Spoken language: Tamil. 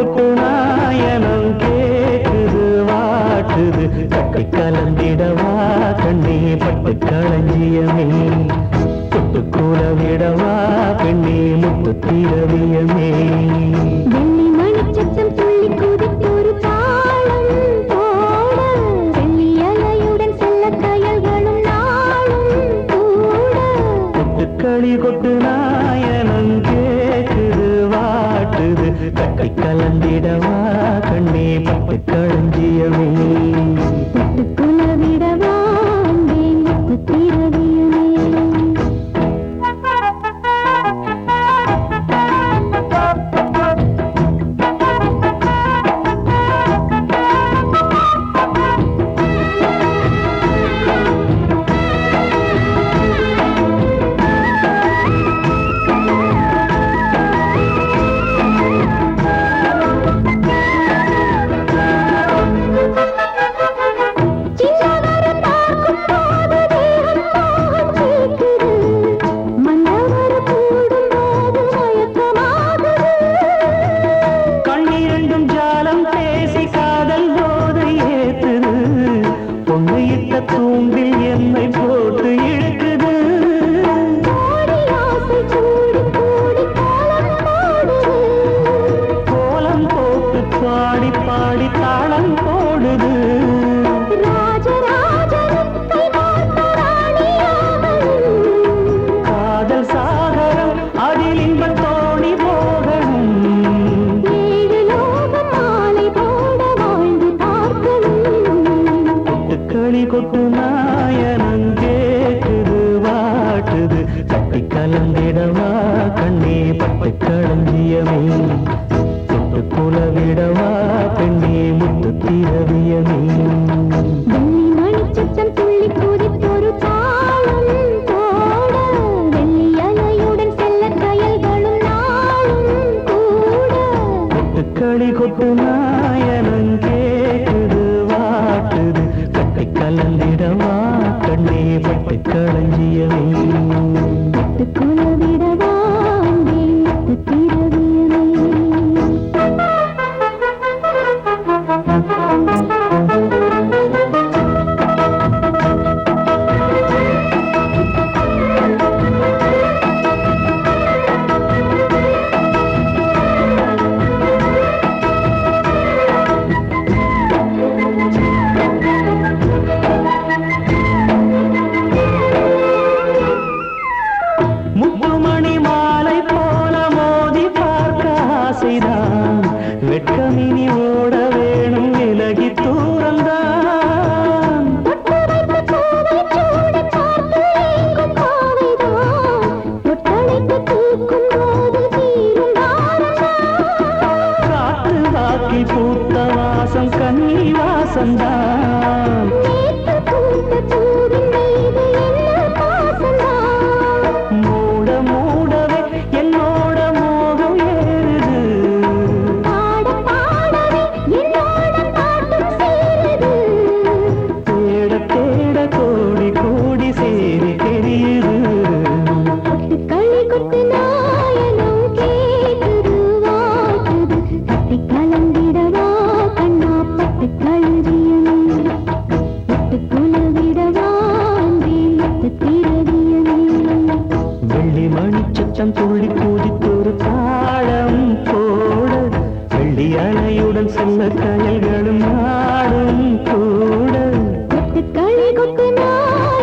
கொட்டு நாயனம் கேக்குது வாட்டுது கட்டி கலந்திடவா கண்ணே பட்டு களஞ்சியமே தொட்டு கூல விடவா பெண்ணே முத்து திரவியமே வெள்ளி மணிச்சத்தம் துள்ளி குதித்தொரு தாளம் போட வெள்ளி அலையுடன் செல்ல கயல்களும் நாளும் கூட கொட்டுக்களி கொட்டு நாயனம் கேக்குது வாட்டுது கட்டி கலந்திடவா கண்ணே பட்டு களஞ்சியமே தொட்டுக்குல விடவா அன்பே முத்து திரவியமே தூண்டில் என்னை போட்டு இழுக்குது கோலம் போட்டு பாடி பாடி தாளம் போடுது காதல் சாகரம் அதில் இன்பத் தோணி போகணும் கொட்டுக்களி கொட்டு நாயனம் கேக்குது வாட்டுது கட்டி கலந்திடவா கண்ணே பட்டு களஞ்சியமே தொட்டு குல விடவா பெண்ணே முத்து திரவியமே வெள்ளி மணிச்சத்தம் துள்ளி குதித்தொரு தாளம் போட வெள்ளி அலையுடன் செல்ல கயல்களும் நாளும் கூட கொட்டுக்களி கொட்டு நாயனம் கேக்குது வாட்டுது கட்டி கலந்திடவா கண்ணே பட்டு களஞ்சியமே தொட்டுக்குல விடவா அன்பே முத்து திரவியமே முத்துமணி மாலை போல மோதி பார்க்க ஆசைதான் வெட்கமினி ஓட வேணும் விலகி தூரந்தான் காற்று வாக்கி பூத்த வாசம் கண்ணி வாசந்தான் மூட மூடவே என்னோட மோகம் ஏறுது தேட தேட கோடி கோடி சேரி தெரியுது களி கொட்டு நாயனம் கேக்குது வாட்டுது கட்டி கலந்திடவா கண்ணா பட்டு களஞ்சியமே தொட்டுக்குல விடவா அன்பே முத்து திரவியமே வெள்ளி மணிச்சத்தம் துள்ளி கூதித்தொரு தாளம் போட வெள்ளி அலையுடன் செல்ல கயல்களும் நாடும் கூட கொட்டுக்களி கொட்டு நாயனம்